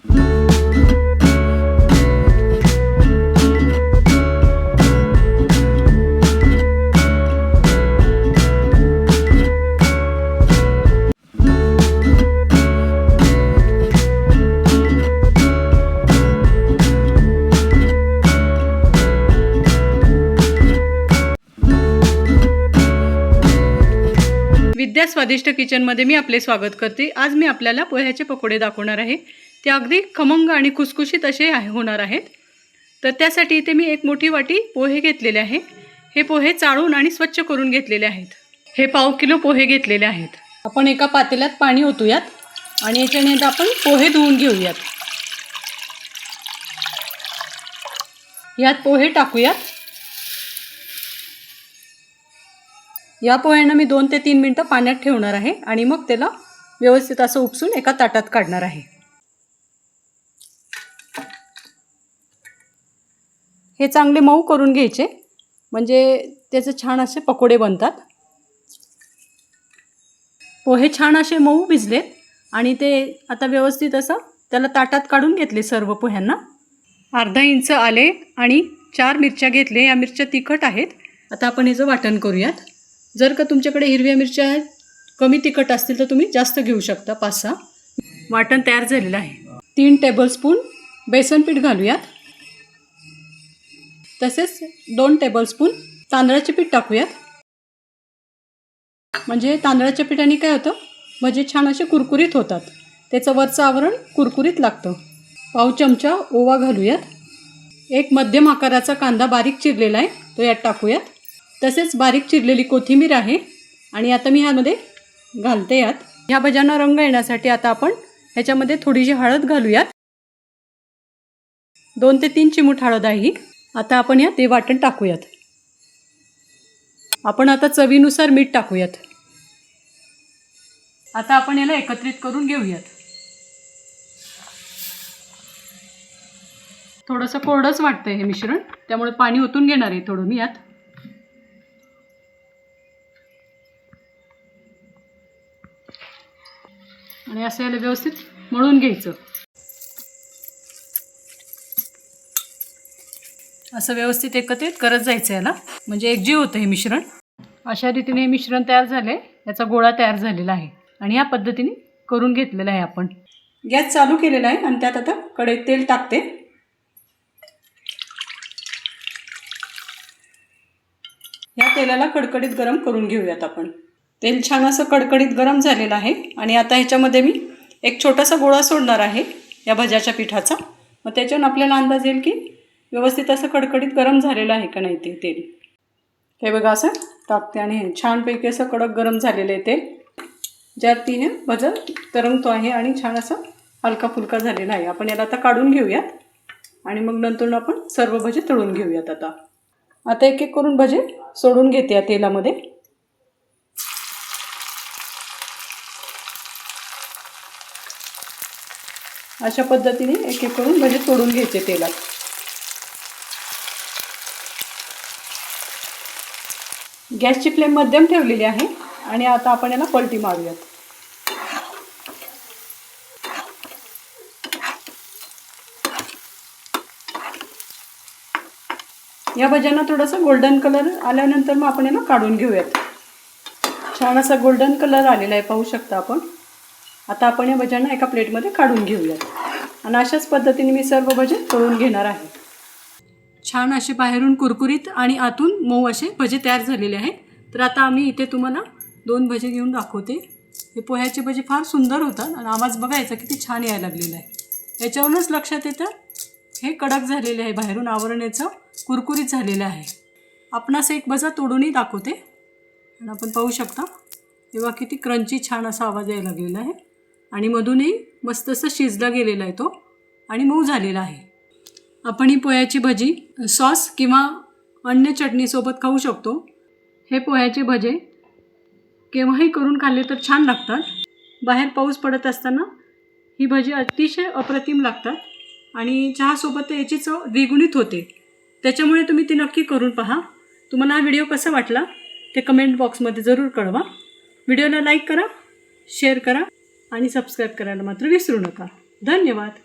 विद्या स्वादिष्ट किचनमध्ये मी आपले स्वागत करते। आज मी आपल्याला पोह्याचे पकोडे दाखवणार आहे। ते अगदी खमंग आणि खुसखुशीत असे होणार आहेत। तर त्यासाठी इथे मी एक मोठी वाटी पोहे घेतलेले आहे। हे पोहे चाळून आणि स्वच्छ करून घेतलेले आहेत। हे पाव किलो पोहे घेतलेले आहेत। आपण एका पातेल्यात पाणी ओतूयात आणि याच्याने आपण पोहे धुवून घेऊयात। यात पोहे टाकूयात। या पोह्यांना मी 2 ते 3 मिनिटं पाण्यात ठेवणार आहे आणि मग त्याला व्यवस्थित असं उपसून एका ताटात काढणार आहे। हे चांगले मऊ करून घ्यायचे, म्हणजे त्याचे छान असे पकोडे बनतात। पोहे छान असे मऊ भिजलेत आणि ते आता व्यवस्थित असं त्याला ताटात काढून घेतले सर्व पोह्यांना। अर्धा इंच आले आणि 4 मिरच्या घेतले। या मिरच्या तिखट आहेत। आता आपण याचं वाटण करूयात। जर का तुमच्याकडे हिरव्या मिरच्या कमी तिखट असतील तर तुम्ही जास्त घेऊ शकता, 5-6। वाटण तयार झालेलं आहे। 3 टेबलस्पून बेसन पीठ घालूयात। तसेच 2 टेबलस्पून तांदळाचे पीठ टाकूयात। म्हणजे तांदळाच्या पिठाने काय होतं, भजे छान असे कुरकुरीत होतात। त्याचं वरचं आवरण कुरकुरीत लागतं। पाव चमचा ओवा घालूयात। एक मध्यम आकाराचा कांदा बारीक चिरलेला आहे तो यात टाकूयात। तसेच बारीक चिरलेली कोथिंबीर आहे आणि आता मी ह्यामध्ये घालते यात। ह्या भज्यांना रंग येण्यासाठी आता आपण ह्याच्यामध्ये थोडीशी हळद घालूयात। 2 ते 3 चिमूट हळद आहे। आता आपण यात ते वाटण टाकूयात। आपण आता चवीनुसार मीठ टाकूयात। आता आपण याला एकत्रित करून घेऊयात। थोडंसं कोरडंच वाटतंय हे मिश्रण, त्यामुळे पाणी ओतून घेणार आहे थोडं मी यात। आणि असं याला व्यवस्थित मळून घ्यायचं। असं व्यवस्थित एकत्रित करत जायचं याला, म्हणजे एकजीव होतं हे मिश्रण। अशा रीतीने हे मिश्रण तयार झाले, याचा गोळा तयार झालेला आहे आणि या पद्धतीने करून घेतलेला आहे आपण। गॅस चालू केलेला आहे आणि त्यात आता कढईत तेल टाकते। या तेलाला कडकडीत गरम करून घेऊयात आपण। तेल छान असं कडकडीत गरम झालेलं आहे आणि आता ह्याच्यामध्ये मी एक छोटासा गोळा सोडणार आहे या भज्याच्या पिठाचा। मग त्याच्यावरून आपल्याला अंदाज येईल की व्यवस्थित असं कडकडीत गरम झालेलं आहे का नाही ते तेल। हे बघा असं टाकते आणि हे छानपैकी असं कडक गरम झालेलं आहे तेल, ज्यात हे भजं तरंगतो आहे आणि छान असं हलका फुलका झालेला आहे। आपण याला आता काढून घेऊयात आणि मग नंतर आपण सर्व भजे तळून घेऊयात। आता एक एक करून भजे सोडून घेते या तेलामध्ये। अशा पद्धतीने एक एक करून भजे तोडून घ्यायचे तेलात। गॅसची फ्लेम मध्यम ठेवलेली आहे आणि आता आपण याला पलटी मारूयात। या भज्यांना थोडासा गोल्डन कलर आल्यानंतर मग आपण याला काढून घेऊयात। छान असा गोल्डन कलर आलेला आहे, पाहू शकता आपण। आता आपण या भज्यांना एका प्लेटमध्ये काढून घेऊयात आणि अशाच पद्धतीने मी सर्व भजे तळून घेणार आहे। छान असे बाहेरून कुरकुरीत आणि आतून मऊ असे भजे तयार झालेले आहेत। तर आता आम्ही इथे तुम्हाला 2 भजे घेऊन दाखवते। हे पोह्याचे भजे फार सुंदर होतात आणि आवाज बघायचा किती छान यायला लागलेला आहे। याच्यावरूनच लक्षात येतं हे कडक झालेले आहे, बाहेरून आवरण याचं कुरकुरीत झालेलं आहे। आपणास एक भजा तोडूनही दाखवते आणि आपण पाहू शकता तेव्हा किती क्रंची छान असा आवाज यायला लागलेला आहे आणि मधूनही मस्त असं शिजला गेलेला आहे तो आणि मऊ झालेला आहे। आपण ही पोह्याची भजी सॉस किंवा अन्य चटणीसोबत खाऊ शकतो। हे पोह्याचे भजे केव्हाही करून खाल्ले तर छान लागतात। बाहेर पाऊस पडत असताना ही भजी अतिशय अप्रतिम लागतात आणि चहासोबत याची चव द्विगुणित होते। त्याच्यामुळे तुम्ही ती नक्की करून पहा। तुम्हाला हा व्हिडिओ कसा वाटला ते कमेंट बॉक्समध्ये जरूर कळवा। व्हिडिओला लाईक करा, शेअर करा आणि सबस्क्राईब करायला मात्र विसरू नका। धन्यवाद।